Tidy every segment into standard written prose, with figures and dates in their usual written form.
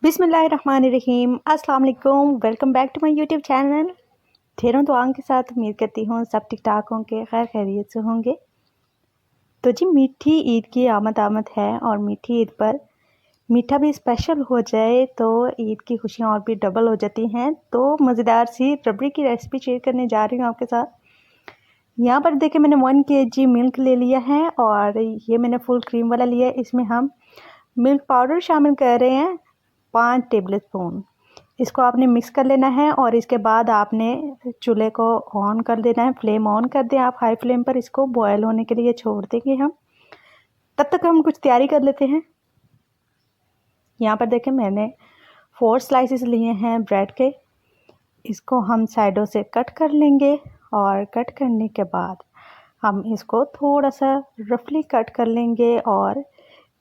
बिस्मिल्लाहिर्रहमानिर्रहीम। अस्सलाम वालेकुम। Welcome back to my YouTube channel. ढेरों दुआओं के साथ उम्मीद करती हूँ सब ठीक ठाक होंगे, खैर खैरियत से होंगे। तो जी मीठी ईद की आमद है और मीठी ईद पर मीठा भी स्पेशल हो जाए तो ईद की खुशियाँ और भी डबल हो जाती हैं। तो मज़ेदार सी रबड़ी की रेसिपी शेयर करने जा रही हूँ आपके साथ। यहाँ पर देखिए मैंने 1 kg मिल्क ले लिया है और ये मैंने फुल क्रीम वाला लिया है। इसमें हम मिल्क पाउडर शामिल कर रहे हैं 5 टेबल स्पून। इसको आपने मिक्स कर लेना है और इसके बाद आपने चूल्हे को ऑन कर देना है। फ्लेम ऑन कर दें आप हाई फ्लेम पर। इसको बॉयल होने के लिए छोड़ देंगे हम। तब तक हम कुछ तैयारी कर लेते हैं। यहाँ पर देखें मैंने 4 स्लाइसेस लिए हैं ब्रेड के। इसको हम साइडों से कट कर लेंगे और कट करने के बाद हम इसको थोड़ा सा रफली कट कर लेंगे और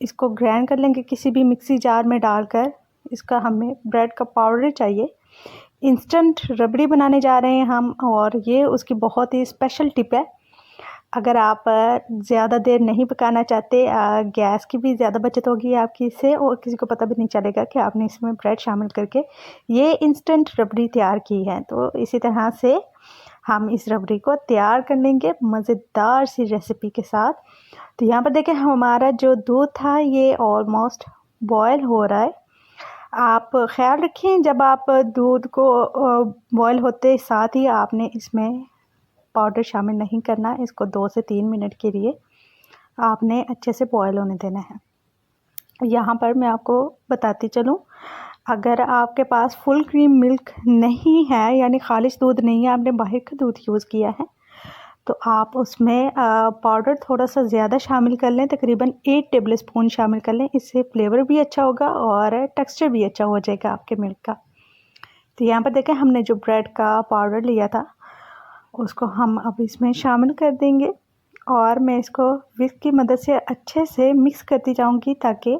इसको ग्राइंड कर लेंगे किसी भी मिक्सी जार में डालकर। इसका हमें ब्रेड का पाउडर चाहिए। इंस्टेंट रबड़ी बनाने जा रहे हैं हम और ये उसकी बहुत ही स्पेशल टिप है। अगर आप ज़्यादा देर नहीं पकाना चाहते, गैस की भी ज़्यादा बचत होगी आपकी इससे और किसी को पता भी नहीं चलेगा कि आपने इसमें ब्रेड शामिल करके ये इंस्टेंट रबड़ी तैयार की है। तो इसी तरह से हम इस रबड़ी को तैयार कर लेंगे मज़ेदार सी रेसिपी के साथ। तो यहाँ पर देखें हमारा जो दूध था ये ऑलमोस्ट बॉयल हो रहा है। आप ख़्याल रखें जब आप दूध को बॉयल होते साथ ही आपने इसमें पाउडर शामिल नहीं करना। इसको 2 से 3 मिनट के लिए आपने अच्छे से बॉयल होने देना है। यहाँ पर मैं आपको बताती चलूँ, अगर आपके पास फुल क्रीम मिल्क नहीं है यानी खालिश दूध नहीं है, आपने बाहर का दूध यूज़ किया है, तो आप उसमें पाउडर थोड़ा सा ज़्यादा शामिल कर लें। तकरीबन 8 टेबल स्पून शामिल कर लें। इससे फ्लेवर भी अच्छा होगा और टेक्सचर भी अच्छा हो जाएगा आपके मिल्क का। तो यहाँ पर देखें हमने जो ब्रेड का पाउडर लिया था उसको हम अब इसमें शामिल कर देंगे और मैं इसको विस्क की मदद से अच्छे से मिक्स करती जाऊँगी ताकि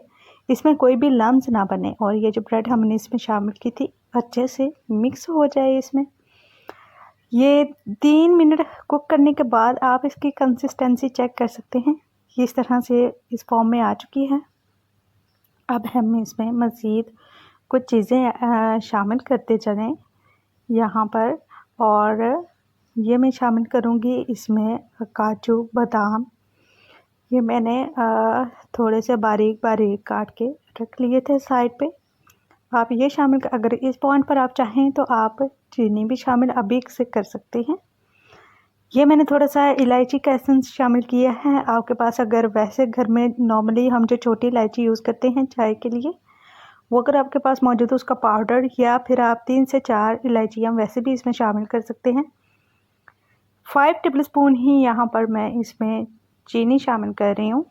इसमें कोई भी लम्स ना बने और ये जो ब्रेड हमने इसमें शामिल की थी अच्छे से मिक्स हो जाए इसमें। ये 3 मिनट कुक करने के बाद आप इसकी कंसिस्टेंसी चेक कर सकते हैं। ये इस तरह से इस फॉर्म में आ चुकी है। अब हम इसमें मज़ीद कुछ चीज़ें शामिल करते चलें यहाँ पर। और ये मैं शामिल करूँगी इसमें काजू बादाम। ये मैंने थोड़े से बारीक बारीक काट के रख लिए थे साइड पे। आप ये शामिल अगर इस पॉइंट पर आप चाहें तो आप चीनी भी शामिल अभी से कर सकते हैं। ये मैंने थोड़ा सा इलायची का एसेंस शामिल किया है। आपके पास अगर वैसे घर में नॉर्मली हम जो छोटी इलायची यूज़ करते हैं चाय के लिए, वो अगर आपके पास मौजूद है उसका पाउडर, या फिर आप 3 से 4 इलायचियाँ वैसे भी इसमें शामिल कर सकते हैं। 5 टेबल स्पून ही यहाँ पर मैं इसमें चीनी शामिल कर रही हूँ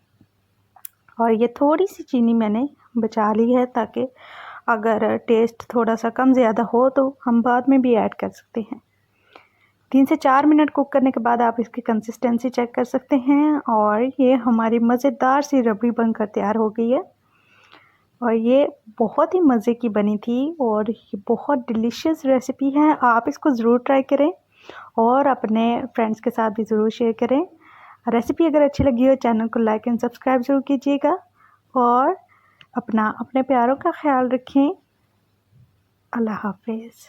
और ये थोड़ी सी चीनी मैंने बचा ली है ताकि अगर टेस्ट थोड़ा सा कम ज़्यादा हो तो हम बाद में भी ऐड कर सकते हैं। 3 से 4 मिनट कुक करने के बाद आप इसकी कंसिस्टेंसी चेक कर सकते हैं और ये हमारी मज़ेदार सी रबड़ी बनकर तैयार हो गई है। और ये बहुत ही मज़े की बनी थी और ये बहुत डिलीशियस रेसिपी है। आप इसको ज़रूर ट्राई करें और अपने फ्रेंड्स के साथ भी ज़रूर शेयर करें। रेसिपी अगर अच्छी लगी हो चैनल को लाइक एंड सब्सक्राइब ज़रूर कीजिएगा और अपने प्यारों का ख्याल रखें। अल्लाह हाफ़िज़।